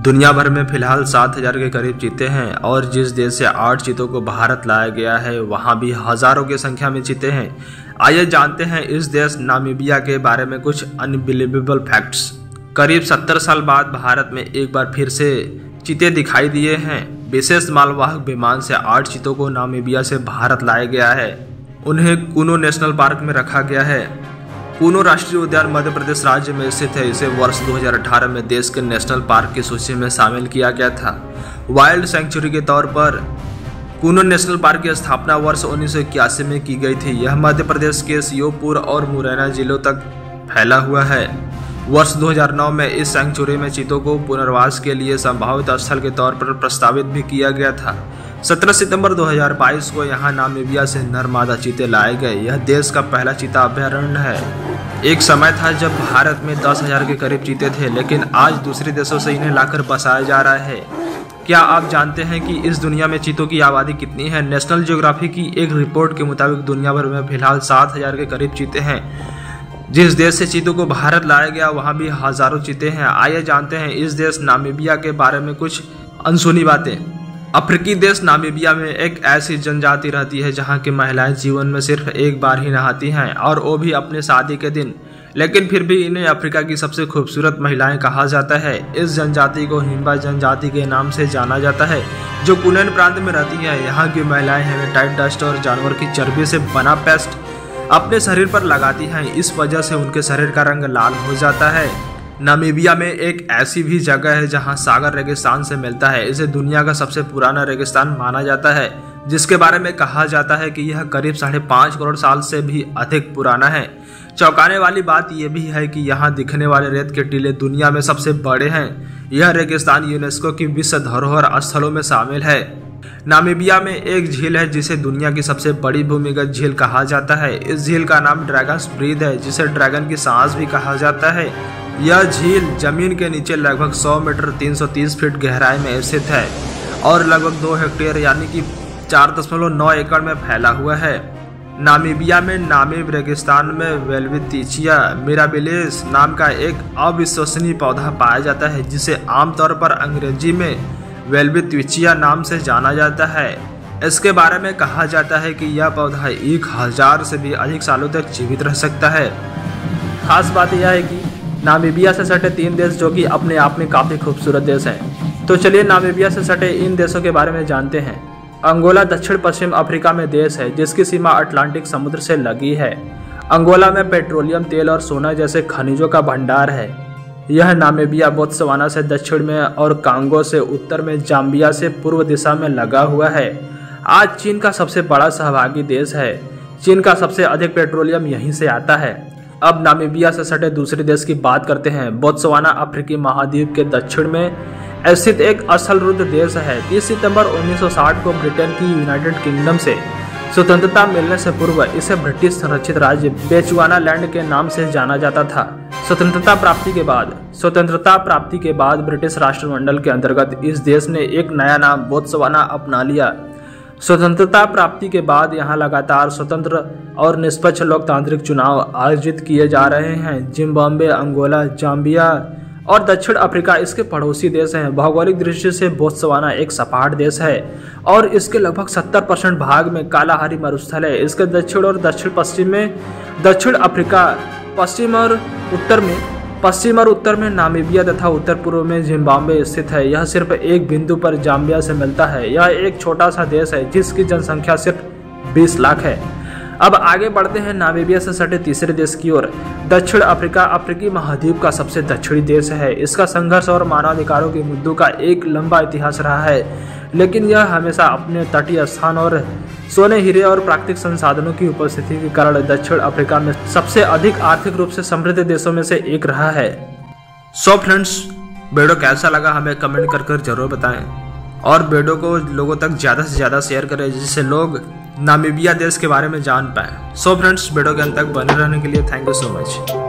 दुनिया भर में फिलहाल 7,000 के करीब चीते हैं और जिस देश से 8 चीतों को भारत लाया गया है वहां भी हजारों की संख्या में चीते हैं। आइए जानते हैं इस देश नामीबिया के बारे में कुछ अनबिलीवेबल फैक्ट्स। करीब 70 साल बाद भारत में एक बार फिर से चीते दिखाई दिए हैं। विशेष मालवाहक विमान से 8 चीतों को नामीबिया से भारत लाया गया है। उन्हें कुनो नेशनल पार्क में रखा गया है। कुनो राष्ट्रीय उद्यान मध्य प्रदेश राज्य में स्थित है। इसे वर्ष 2018 में देश के नेशनल पार्क की सूची में शामिल किया गया था। वाइल्ड सेंचुरी के तौर पर कुनो नेशनल पार्क की स्थापना वर्ष 1981 में की गई थी। यह मध्य प्रदेश के श्योपुर और मुरैना जिलों तक फैला हुआ है। वर्ष 2009 में इस सेंचुरी में चीतों को पुनर्वास के लिए संभावित स्थल के तौर पर प्रस्तावित भी किया गया था। 17 सितंबर 2022 को यहां नामीबिया से नर मादा चीते लाए गए। यह देश का पहला चीता अभयारण्य है। एक समय था जब भारत में 10,000 के करीब चीते थे, लेकिन आज दूसरे देशों से इन्हें लाकर बसाया जा रहा है। क्या आप जानते हैं कि इस दुनिया में चीतों की आबादी कितनी है? नेशनल ज्योग्राफी की एक रिपोर्ट के मुताबिक दुनिया भर में फिलहाल 7,000 के करीब चीते हैं। जिस देश से चीतों को भारत लाया गया वहां भी हजारों चीते हैं। आइए जानते हैं इस देश नामीबिया के बारे में कुछ अनसुनी बातें। अफ्रीकी देश नामीबिया में एक ऐसी जनजाति रहती है जहां की महिलाएं जीवन में सिर्फ एक बार ही नहाती हैं और वो भी अपने शादी के दिन, लेकिन फिर भी इन्हें अफ्रीका की सबसे खूबसूरत महिलाएं कहा जाता है। इस जनजाति को हिम्बा जनजाति के नाम से जाना जाता है जो कुनैन प्रांत में रहती है। यहाँ की महिलाएं हेमेटाइट डस्ट और जानवर की चर्बी से बना पेस्ट अपने शरीर पर लगाती हैं। इस वजह से उनके शरीर का रंग लाल हो जाता है। नामीबिया में एक ऐसी भी जगह है जहां सागर रेगिस्तान से मिलता है। इसे दुनिया का सबसे पुराना रेगिस्तान माना जाता है, जिसके बारे में कहा जाता है कि यह करीब 5.5 करोड़ साल से भी अधिक पुराना है। चौंकाने वाली बात यह भी है कि यहाँ दिखने वाले रेत के टीले दुनिया में सबसे बड़े हैं। यह रेगिस्तान यूनेस्को की विश्व धरोहर स्थलों में शामिल है। नामीबिया में एक झील है जिसे दुनिया की सबसे बड़ी भूमिगत झील कहा जाता है। इस झील का नाम ड्रैगन्स ब्रीथ है, जिसे ड्रैगन की सांस भी कहा जाता है। यह झील जमीन के नीचे लगभग 100 मीटर 330 फीट गहराई में स्थित है और लगभग 2 हेक्टेयर यानी कि 4.9 एकड़ में फैला हुआ है। नामीबिया में नामीब रेगिस्तान में वेल्वेटिचिया मिराबिलिस नाम का एक अविश्वसनीय पौधा पाया जाता है, जिसे आमतौर पर अंग्रेजी में वेल्वेटिचिया नाम से जाना जाता है। इसके बारे में कहा जाता है कि यह पौधा 1000 से भी अधिक सालों तक जीवित रह सकता है। खास बात यह है कि नामीबिया से सटे 3 देश जो कि अपने आप में काफ़ी खूबसूरत देश हैं। तो चलिए नामीबिया से सटे इन देशों के बारे में जानते हैं। अंगोला दक्षिण पश्चिम अफ्रीका में देश है जिसकी सीमा अटलांटिक समुद्र से लगी है। अंगोला में पेट्रोलियम, तेल और सोना जैसे खनिजों का भंडार है। यह नामीबिया बोत्सवाना से दक्षिण में और कांगो से उत्तर में, जाम्बिया से पूर्व दिशा में लगा हुआ है। आज चीन का सबसे बड़ा सहभागी देश है। चीन का सबसे अधिक पेट्रोलियम यहीं से आता है। अब नामीबिया से सटे दूसरे देश की बात करते हैं। बोत्सवाना अफ्रीकी महाद्वीप के दक्षिण में स्थित एक स्थलरुद्ध देश है। 30 सितंबर 1960 को ब्रिटेन की यूनाइटेड किंगडम से स्वतंत्रता मिलने से पूर्व इसे ब्रिटिश संरक्षित राज्य बेचुआनालैंड के नाम से जाना जाता था। स्वतंत्रता प्राप्ति के बाद ब्रिटिश राष्ट्रमंडल के अंतर्गत इस देश ने एक नया नाम बोत्सवाना अपना लिया। स्वतंत्रता प्राप्ति के बाद यहाँ लगातार स्वतंत्र और निष्पक्ष लोकतांत्रिक चुनाव आयोजित किए जा रहे हैं। जिम्बाब्वे, अंगोला, जाम्बिया और दक्षिण अफ्रीका इसके पड़ोसी देश हैं। भौगोलिक दृष्टि से बोत्सवाना एक सपाट देश है और इसके लगभग 70% भाग में कालाहारी मरुस्थल है। इसके दक्षिण और दक्षिण पश्चिम में दक्षिण अफ्रीका, पश्चिम और उत्तर में नामीबिया तथा उत्तर पूर्व में जिम्बाब्वे स्थित है। यह सिर्फ एक बिंदु पर जाम्बिया से मिलता है। यह एक छोटा सा देश है जिसकी जनसंख्या सिर्फ 20 लाख है। अब आगे बढ़ते हैं नामीबिया से सटे तीसरे देश की ओर। दक्षिण अफ्रीका अफ्रीकी महाद्वीप का सबसे दक्षिणी देश है। इसका संघर्ष और मानवाधिकारों के मुद्दों का एक लंबा इतिहास रहा है, लेकिन यह हमेशा अपने तटीय स्थान और सोने, हीरे और प्राकृतिक संसाधनों की उपस्थिति के कारण दक्षिण अफ्रीका में सबसे अधिक आर्थिक रूप से समृद्ध देशों में से एक रहा है। सो फ्रेंड्स, वीडियो कैसा लगा हमें कमेंट कर जरूर बताएं और वीडियो को लोगों तक ज़्यादा से ज़्यादा शेयर करें जिससे लोग नामीबिया देश के बारे में जान पाएं। सो फ्रेंड्स, वीडियो के अंत तक बने रहने के लिए थैंक यू सो मच।